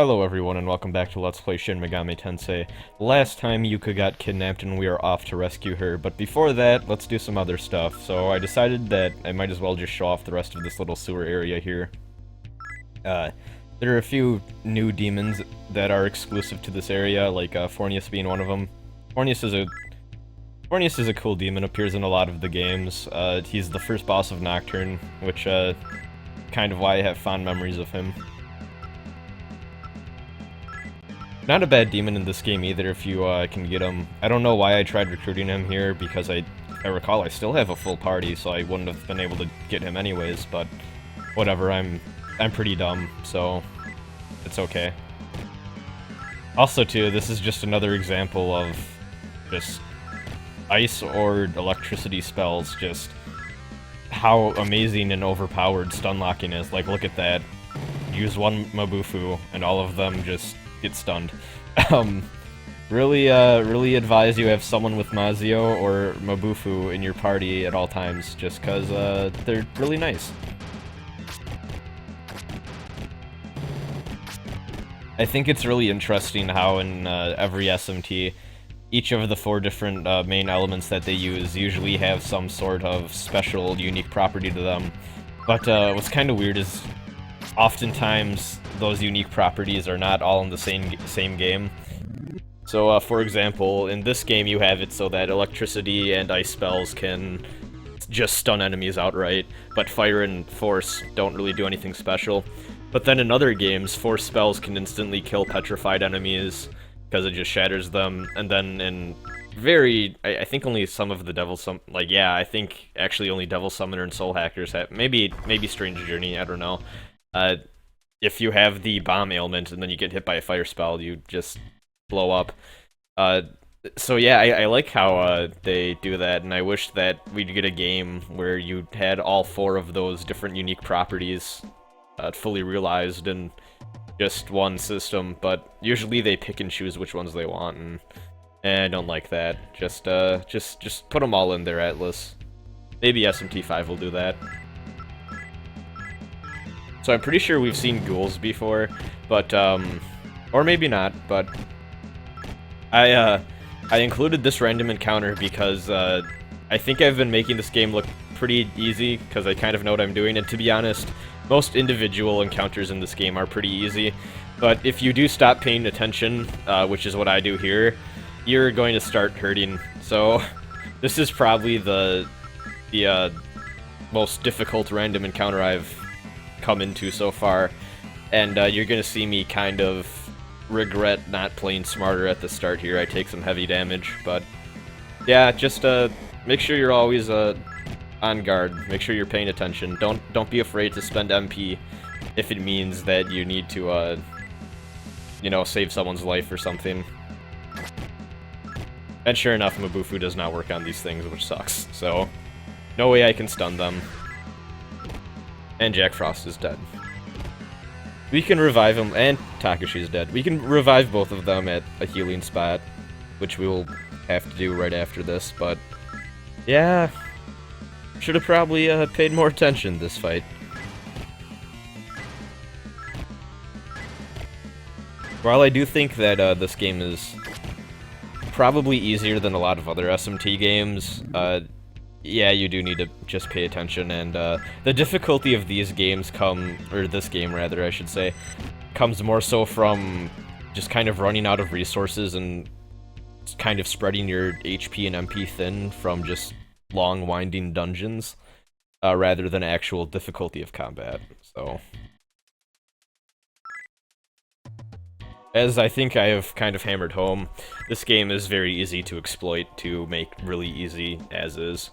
Hello everyone and welcome back to Let's Play Shin Megami Tensei. Last time Yuka got kidnapped and we are off to rescue her, but before that, let's do some other stuff. So I decided that I might as well just show off the rest of this little sewer area here. There are a few new demons that are exclusive to this area, like Fornius being one of them. Fornius is a cool demon, appears in a lot of the games. He's the first boss of Nocturne, which kind of why I have fond memories of him. Not a bad demon in this game either if you can get him. I don't know why I tried recruiting him here, because I recall I still have a full party, so I wouldn't have been able to get him anyways, but whatever, I'm pretty dumb, so it's okay. Also too, this is just another example of just ice or electricity spells, just how amazing and overpowered stun locking is. Like, look at that. Use one Mabufu, and all of them just get stunned. Really advise you have someone with Mazio or Mabufu in your party at all times, just cause, they're really nice. I think it's really interesting how in every SMT, each of the four different main elements that they use usually have some sort of special, unique property to them. But what's kind of weird is oftentimes those unique properties are not all in the same game. So, for example, in this game you have it so that electricity and ice spells can just stun enemies outright, but fire and force don't really do anything special. But then in other games, force spells can instantly kill petrified enemies, because it just shatters them, and then in I think only some of the I think actually only Devil Summoner and Soul Hackers have, maybe Strange Journey, I don't know. If you have the bomb ailment and then you get hit by a fire spell, you just blow up. So yeah, I like how they do that, and I wish that we'd get a game where you had all four of those different unique properties fully realized in just one system, but usually they pick and choose which ones they want, and I don't like that. Just put them all in their Atlas. Maybe SMT5 will do that. So I'm pretty sure we've seen ghouls before, but, or maybe not, but I included this random encounter because, I think I've been making this game look pretty easy, because I kind of know what I'm doing, and to be honest, most individual encounters in this game are pretty easy, but if you do stop paying attention, which is what I do here, you're going to start hurting. So this is probably the most difficult random encounter I've come into so far, and you're gonna see me kind of regret not playing smarter at the start here. I take some heavy damage, but yeah, just make sure you're always on guard. Make sure you're paying attention. Don't be afraid to spend MP if it means that you need to you know, save someone's life or something. And sure enough, Mabufu does not work on these things, which sucks. So no way I can stun them. And Jack Frost is dead. We can revive him, and Takashi's dead. We can revive both of them at a healing spot, which we will have to do right after this, but yeah, should have probably paid more attention this fight. While I do think that this game is probably easier than a lot of other SMT games, yeah, you do need to just pay attention, and the difficulty of these games or this game rather, I should say, comes more so from just kind of running out of resources and kind of spreading your HP and MP thin from just long, winding dungeons, rather than actual difficulty of combat, so. As I think I have kind of hammered home, this game is very easy to exploit to make really easy as is.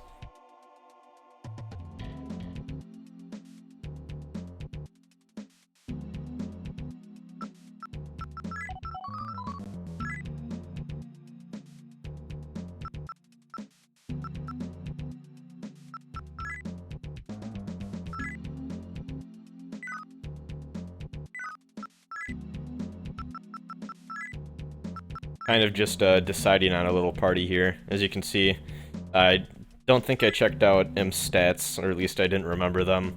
Kind of just deciding on a little party here. As you can see, I don't think I checked out Im's stats, or at least I didn't remember them.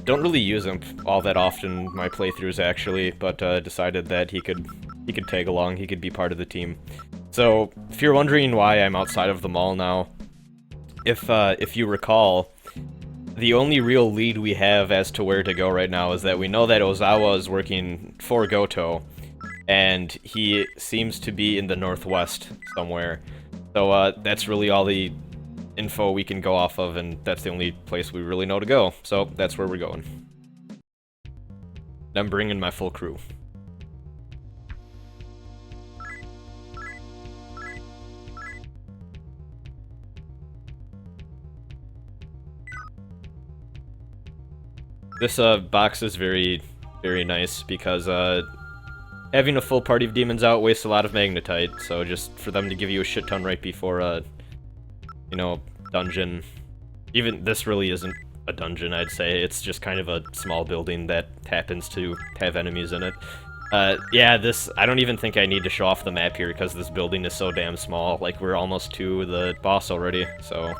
Don't really use him all that often in my playthroughs actually, but decided that he could tag along, he could be part of the team. So if you're wondering why I'm outside of the mall now, if you recall, the only real lead we have as to where to go right now is that we know that Ozawa is working for Goto, and he seems to be in the northwest somewhere. So that's really all the info we can go off of, and that's the only place we really know to go. So that's where we're going. I'm bringing my full crew. This box is very, very nice because having a full party of demons out wastes a lot of magnetite, so just for them to give you a shit ton right before you know, dungeon. Even this really isn't a dungeon, I'd say. It's just kind of a small building that happens to have enemies in it. Yeah, this, I don't even think I need to show off the map here because this building is so damn small. Like, we're almost to the boss already, so...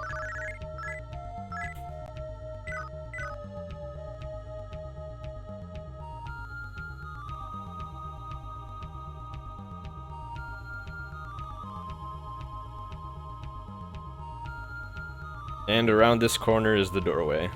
And around this corner is the doorway.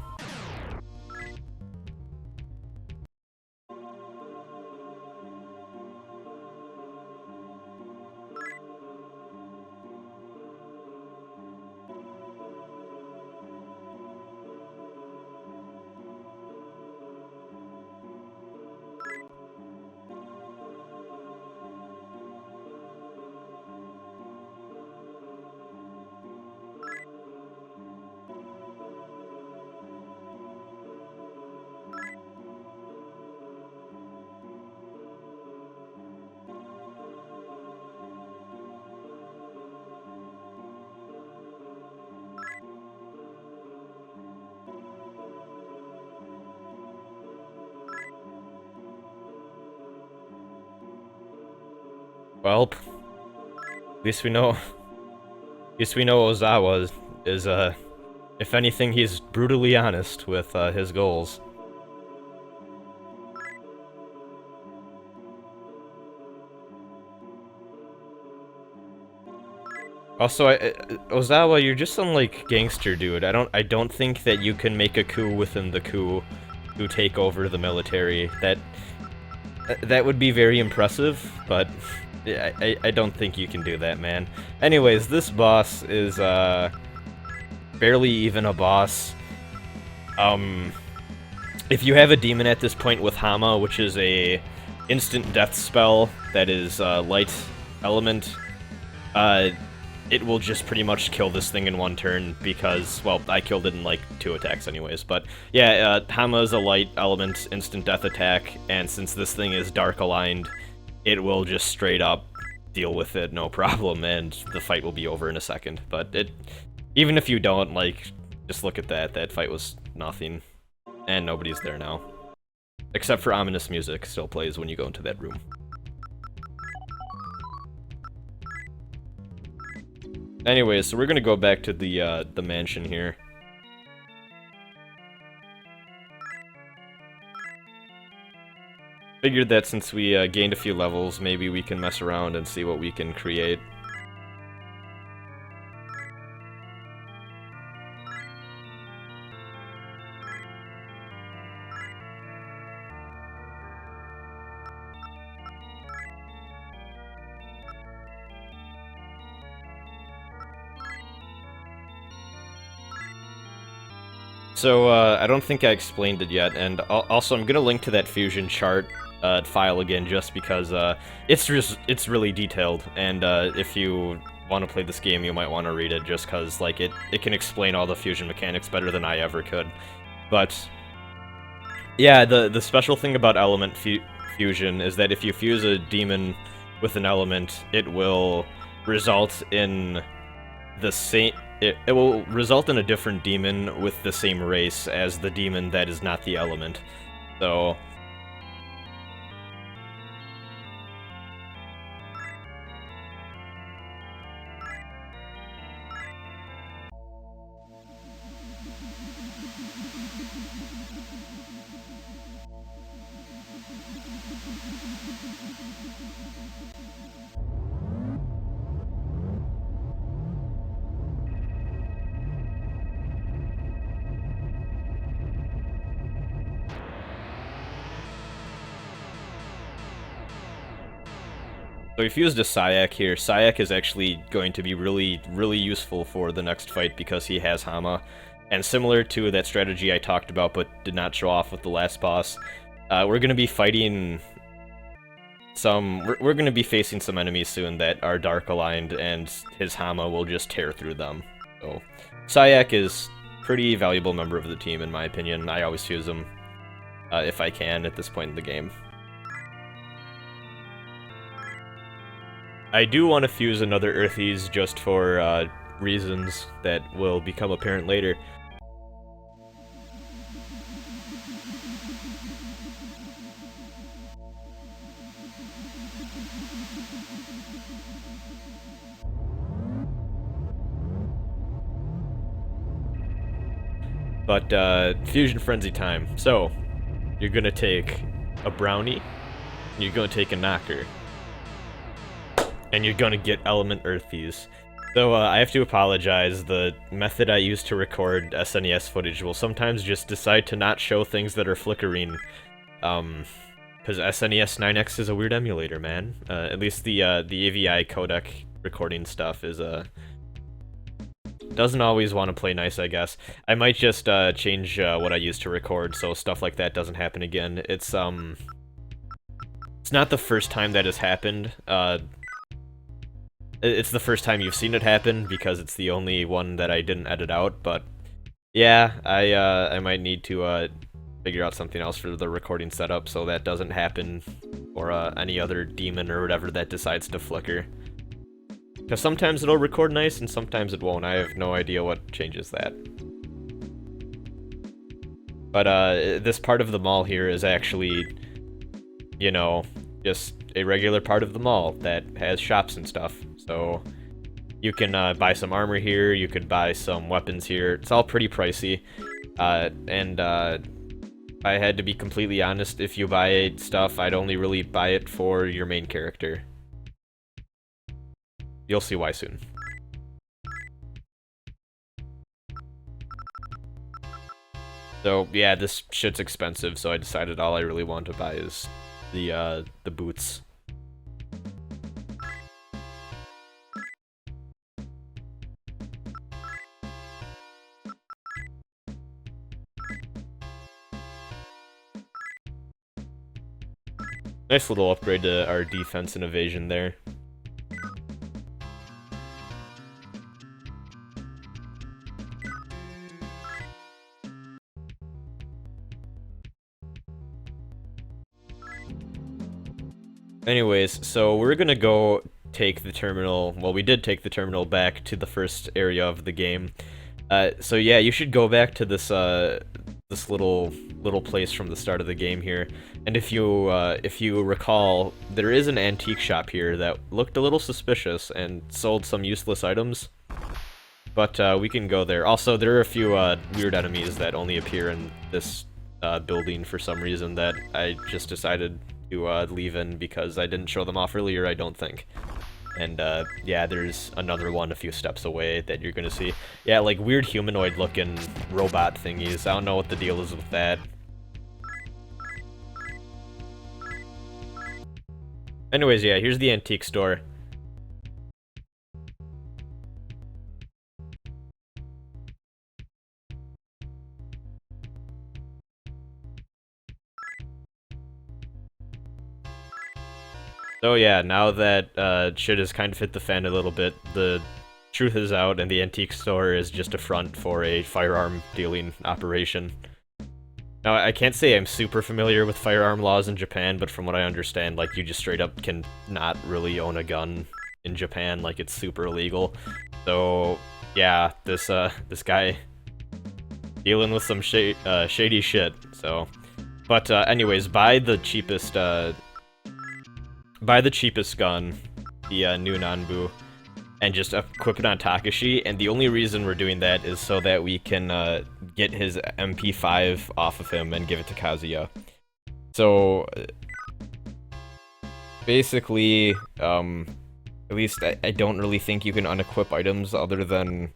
Well, at least we know Ozawa is, if anything, he's brutally honest with, his goals. Also, Ozawa, you're just some, like, gangster dude. I don't think that you can make a coup within the coup to take over the military. That would be very impressive, but... I don't think you can do that, man. Anyways, this boss is, barely even a boss. If you have a demon at this point with Hama, which is a instant death spell that is, light element, it will just pretty much kill this thing in one turn because, well, I killed it in, like, 2 attacks anyways, but yeah, Hama is a light element instant death attack, and since this thing is dark aligned, it will just straight up deal with it, no problem, and the fight will be over in a second. But even if you don't, like, just look at that. That fight was nothing. And nobody's there now. Except for ominous music still plays when you go into that room. Anyways, so we're gonna go back to the mansion here. Figured that since we gained a few levels, maybe we can mess around and see what we can create. So, I don't think I explained it yet, and also I'm gonna link to that fusion chart file again, just because it's really detailed, and if you want to play this game, you might want to read it, just because, like, it can explain all the fusion mechanics better than I ever could. But, yeah, the special thing about element fusion is that if you fuse a demon with an element, it will result in the same... It will result in a different demon with the same race as the demon that is not the element. So... So we fused a Sayak here. Sayak is actually going to be really useful for the next fight because he has Hama. And similar to that strategy I talked about but did not show off with the last boss, we're going to be fighting we're going to be facing some enemies soon that are dark aligned, and his Hama will just tear through them. So Sayak is pretty valuable member of the team in my opinion. I always fuse him if I can at this point in the game. I do want to fuse another Earthies just for reasons that will become apparent later. But Fusion Frenzy time. So, you're gonna take a Brownie, you're gonna take a Knocker, and you're gonna get Element Earthies. So I have to apologize, the method I use to record SNES footage will sometimes just decide to not show things that are flickering. Because SNES 9X is a weird emulator, man. At least the AVI codec recording stuff is doesn't always want to play nice, I guess. I might just change what I use to record so stuff like that doesn't happen again. It's not the first time that has happened. It's the first time you've seen it happen because it's the only one that I didn't edit out, but yeah, I might need to figure out something else for the recording setup so that doesn't happen, or any other demon or whatever that decides to flicker. Because sometimes it'll record nice and sometimes it won't. I have no idea what changes that. But this part of the mall here is actually, you know, just a regular part of the mall that has shops and stuff. So you can buy some armor here, you could buy some weapons here. It's all pretty pricey. And I had to be completely honest, if you buy stuff, I'd only really buy it for your main character. You'll see why soon. So yeah, this shit's expensive, so I decided all I really want to buy is the boots. Nice little upgrade to our defense and evasion there. Anyways, so we're gonna go take the terminal, well, we did take the terminal back to the first area of the game. So yeah, you should go back to this this little place from the start of the game here. And if you recall, there is an antique shop here that looked a little suspicious and sold some useless items. But we can go there. Also, there are a few weird enemies that only appear in this building for some reason that I just decided to leave in because I didn't show them off earlier, I don't think. And yeah, there's another one a few steps away that you're gonna see. Yeah, like weird humanoid looking robot thingies. I don't know what the deal is with that. Anyways, yeah, here's the antique store. So yeah, now that shit has kind of hit the fan a little bit, the truth is out and the antique store is just a front for a firearm dealing operation. Now, I can't say I'm super familiar with firearm laws in Japan, but from what I understand, like, you just straight up can not really own a gun in Japan, like, it's super illegal. So, yeah, this guy dealing with some shady shit, so. But, anyways, buy the cheapest gun, the new Nanbu, and just equip it on Takashi, and the only reason we're doing that is so that we can get his MP5 off of him and give it to Kazuya. So, basically, at least I don't really think you can unequip items other than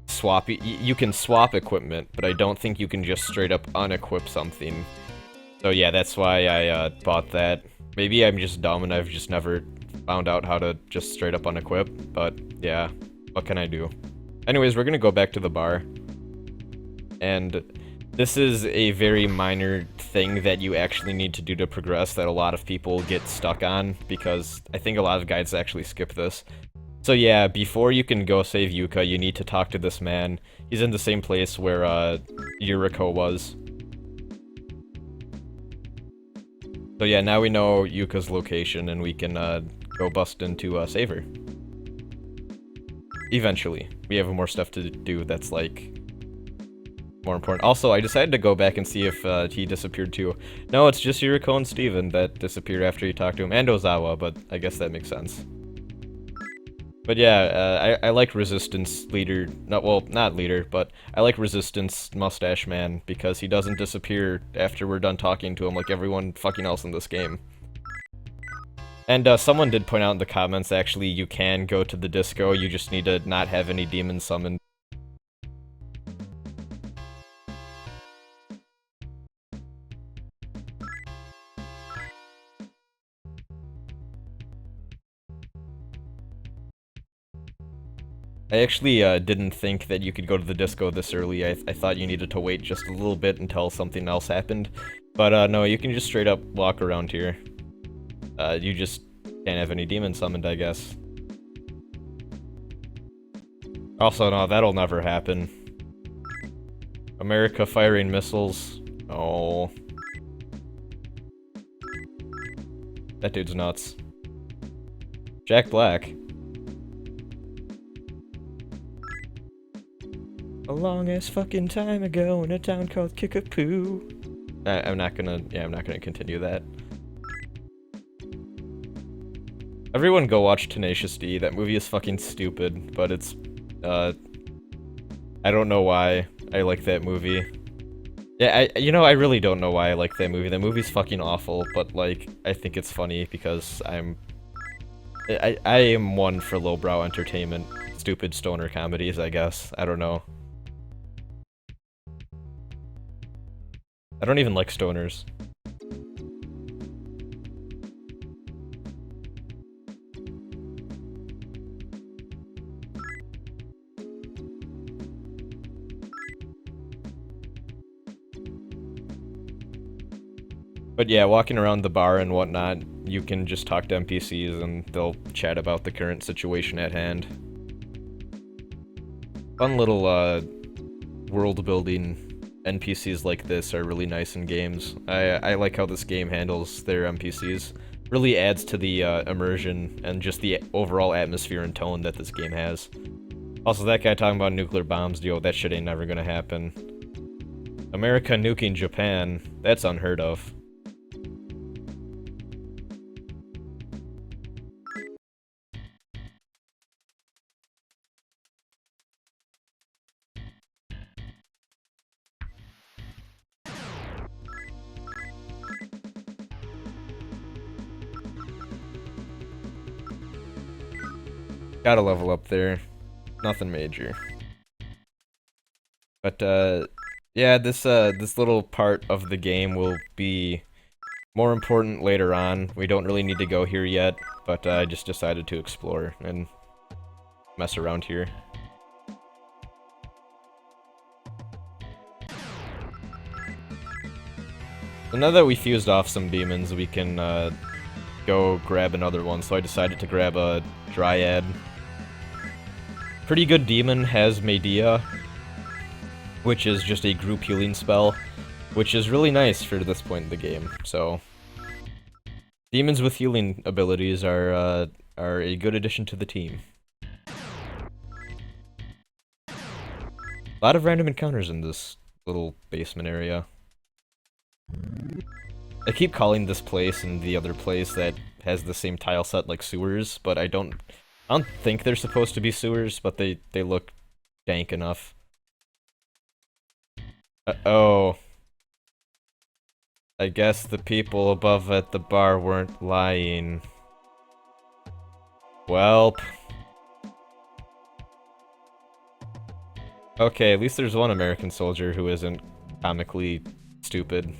swap. You can swap equipment, but I don't think you can just straight up unequip something. So yeah, that's why I bought that. Maybe I'm just dumb and I've just never found out how to just straight up unequip, but yeah, what can I do? Anyways, we're gonna go back to the bar. And this is a very minor thing that you actually need to do to progress that a lot of people get stuck on, because I think a lot of guides actually skip this. So yeah, before you can go save Yuka, you need to talk to this man. He's in the same place where Yuriko was. So yeah, now we know Yuka's location and we can go bust into save her. Eventually. We have more stuff to do that's like more important. Also, I decided to go back and see if he disappeared too. No, it's just Yuriko and Steven that disappeared after you talked to him, and Ozawa, but I guess that makes sense. But yeah, I like Resistance leader, not leader, but I like Resistance Mustache Man, because he doesn't disappear after we're done talking to him like everyone fucking else in this game. And someone did point out in the comments, actually, you can go to the disco, you just need to not have any demons summoned. I actually didn't think that you could go to the disco this early. I thought you needed to wait just a little bit until something else happened. But no, you can just straight up walk around here. You just can't have any demons summoned, I guess. Also, no, that'll never happen. America firing missiles. Oh. That dude's nuts. Jack Black. A long-ass fucking time ago in a town called Kickapoo. I'm not gonna continue that. Everyone go watch Tenacious D. That movie is fucking stupid, but it's, I don't know why I like that movie. Yeah, I really don't know why I like that movie. That movie's fucking awful, but, like, I think it's funny because I am one for lowbrow entertainment. Stupid stoner comedies, I guess. I don't know. I don't even like stoners. But yeah, walking around the bar and whatnot, you can just talk to NPCs and they'll chat about the current situation at hand. Fun little, world-building NPCs like this are really nice in games. I like how this game handles their NPCs. Really adds to the immersion and just the overall atmosphere and tone that this game has. Also, that guy talking about nuclear bombs, yo, that shit ain't never gonna happen. America nuking Japan, that's unheard of. Gotta level up there. Nothing major. But, yeah, this little part of the game will be more important later on. We don't really need to go here yet, but I just decided to explore and mess around here. So now that we fused off some demons, we can, go grab another one, so I decided to grab a Dryad. Pretty good demon has Medea, which is just a group healing spell, which is really nice for this point in the game, so... Demons with healing abilities are a good addition to the team. A lot of random encounters in this little basement area. I keep calling this place and the other place that has the same tile set like sewers, but I don't think they're supposed to be sewers, but they look dank enough. Oh. I guess the people above at the bar weren't lying. Welp. Okay, at least there's one American soldier who isn't comically stupid.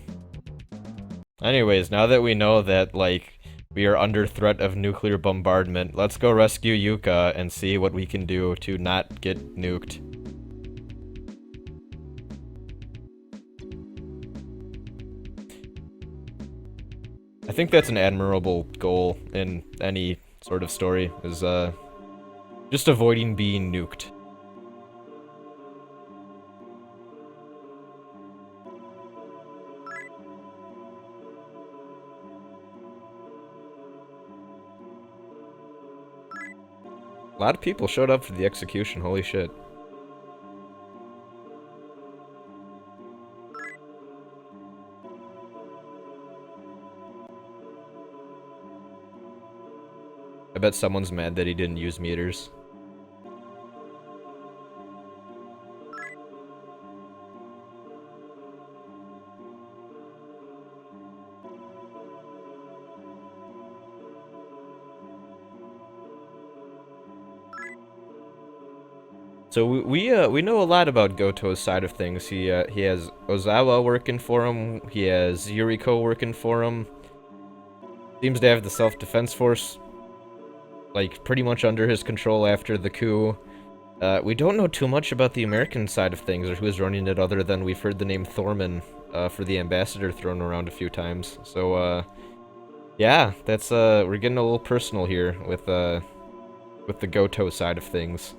Anyways, now that we know that, like, We are under threat of nuclear bombardment. Let's go rescue Yuka and see what we can do to not get nuked. I think that's an admirable goal in any sort of story, is just avoiding being nuked. A lot of people showed up for the execution, holy shit. I bet someone's mad that he didn't use meters. So we know a lot about Goto's side of things. He has Ozawa working for him. He has Yuriko working for him. Seems to have the self-defense force like pretty much under his control after the coup. We don't know too much about the American side of things or who's running it, other than we've heard the name Thorman for the ambassador thrown around a few times. So yeah, that's we're getting a little personal here with the Goto side of things.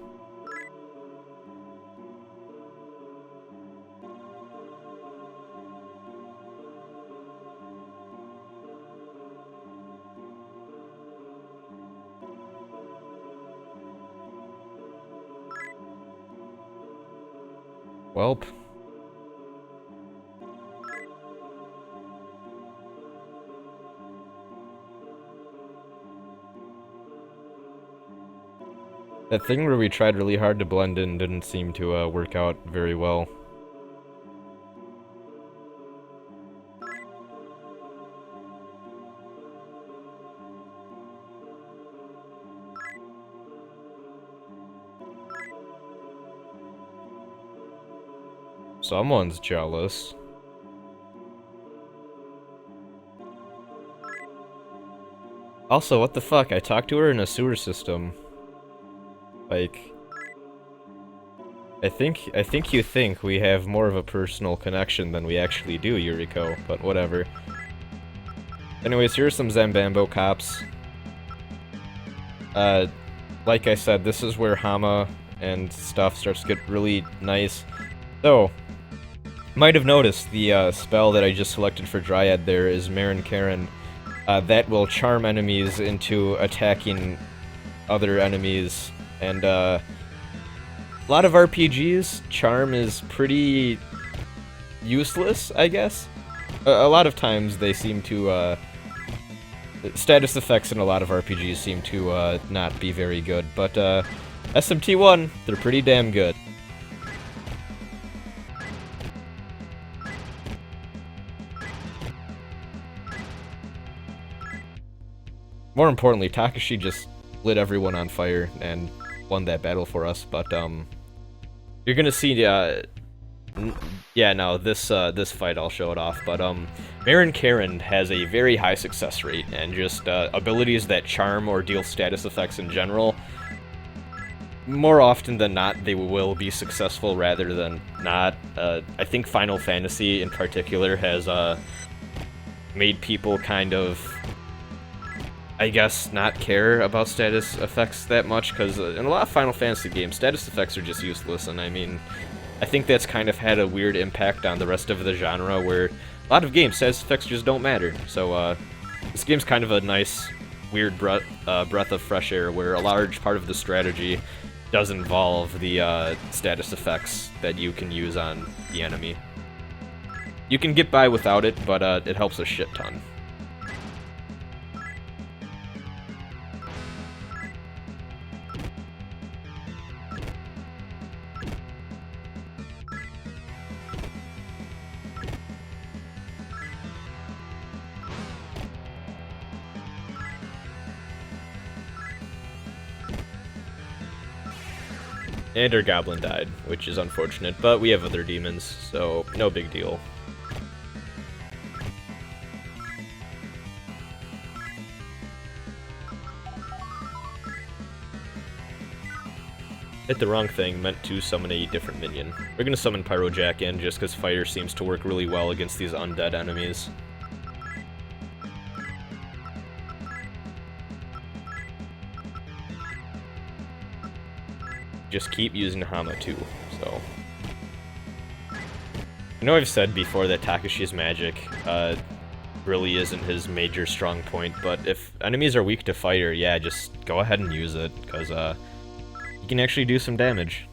Welp. That thing where we tried really hard to blend in didn't seem to work out very well. Someone's jealous. Also, what the fuck? I talked to her in a sewer system. Like, I think you think we have more of a personal connection than we actually do, Yuriko, but whatever. Anyways, here's some Zambambo cops. Like I said, this is where Hama and stuff starts to get really nice. So, might have noticed the spell that I just selected for Dryad there is Marin Karen. That will charm enemies into attacking other enemies, and a lot of RPGs, charm is pretty useless, I guess. A lot of times they seem to, status effects in a lot of RPGs seem to not be very good, but SMT1, they're pretty damn good. More importantly, Takashi just lit everyone on fire and won that battle for us, but you're gonna see yeah, no, this fight I'll show it off, but Marin Karen has a very high success rate, and just abilities that charm or deal status effects in general, more often than not they will be successful rather than not. I think Final Fantasy in particular has made people kind of, I guess, not care about status effects that much, because in a lot of Final Fantasy games, status effects are just useless, and I mean, I think that's kind of had a weird impact on the rest of the genre, where a lot of games, status effects just don't matter. So, this game's kind of a nice, weird breath of fresh air, where a large part of the strategy does involve the status effects that you can use on the enemy. You can get by without it, but it helps a shit ton. And our goblin died, which is unfortunate, but we have other demons, so no big deal. Hit the wrong thing, meant to summon a different minion. We're gonna summon Pyrojack in just because Fire seems to work really well against these undead enemies. Just keep using Hama too, so... I know I've said before that Takashi's magic really isn't his major strong point, but if enemies are weak to fire, yeah, just go ahead and use it, because you can actually do some damage.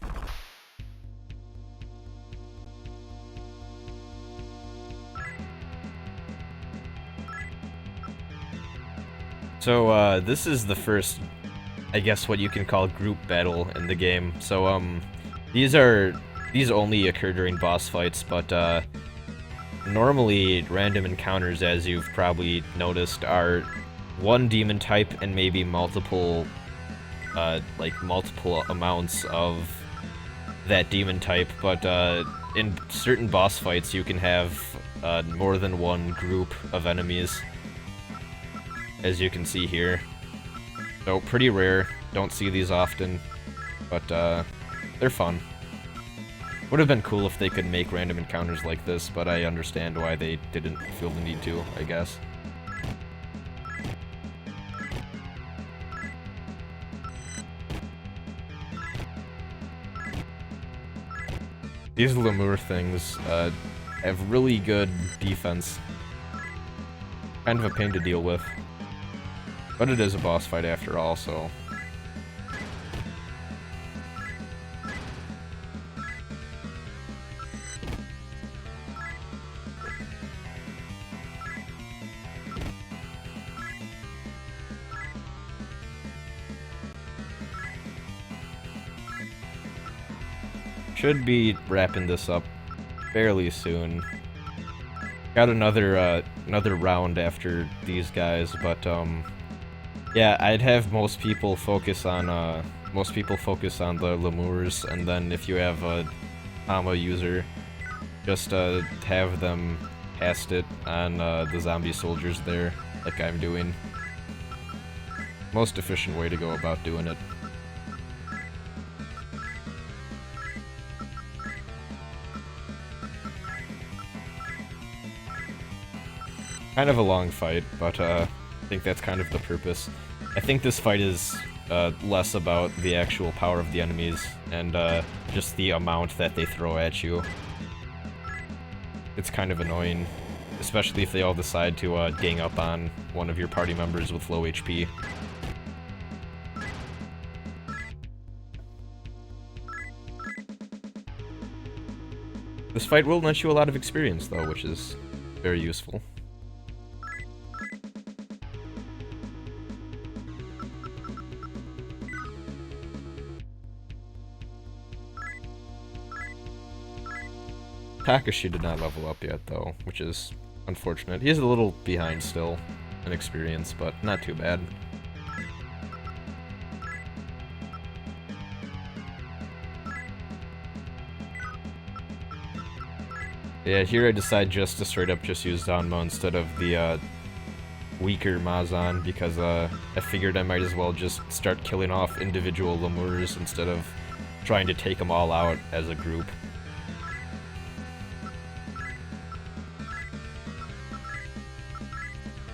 So, this is the first, I guess what you can call group battle in the game. So, these only occur during boss fights, but, normally random encounters, as you've probably noticed, are one demon type and maybe multiple, multiple amounts of that demon type, but, in certain boss fights you can have, more than one group of enemies, as you can see here. So, pretty rare, don't see these often, but, they're fun. Would have been cool if they could make random encounters like this, but I understand why they didn't feel the need to, I guess. These Lemur things have really good defense. Kind of a pain to deal with. But it is a boss fight after all, so... Should be wrapping this up fairly soon. Got another round after these guys, but yeah, I'd have most people focus on the Lemurs, and then if you have a Hama user, just have them cast it on the zombie soldiers there, like I'm doing. Most efficient way to go about doing it. Kind of a long fight, but I think that's kind of the purpose. I think this fight is less about the actual power of the enemies and just the amount that they throw at you. It's kind of annoying, especially if they all decide to gang up on one of your party members with low HP. This fight will net you a lot of experience though, which is very useful. Takashi did not level up yet, though, which is unfortunate. He is a little behind still in experience, but not too bad. Yeah, here I decide just to straight up just use Danmo instead of the weaker Mazan, because I figured I might as well just start killing off individual Lemurs instead of trying to take them all out as a group.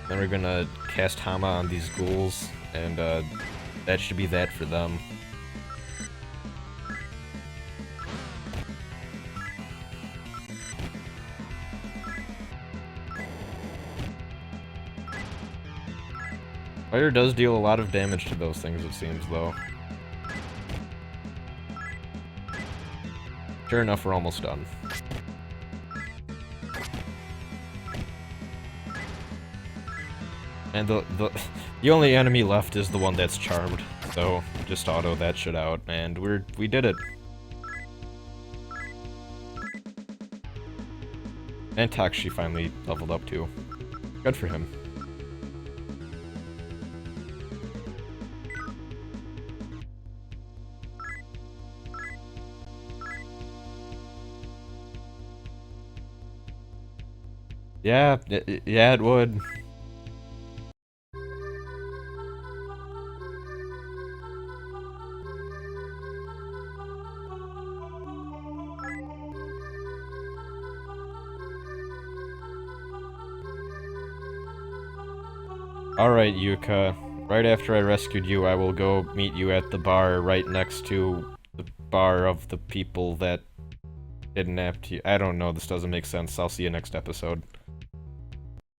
Then we're gonna cast Hama on these ghouls, and that should be that for them. Fire does deal a lot of damage to those things, it seems, though. Sure enough, we're almost done. And the only enemy left is the one that's charmed, so just auto that shit out, and we did it. And Takashi finally leveled up too. Good for him. Yeah, yeah, it would. Alright, Yuka. Right after I rescued you, I will go meet you at the bar right next to the bar of the people that kidnapped you. I don't know, this doesn't make sense. I'll see you next episode.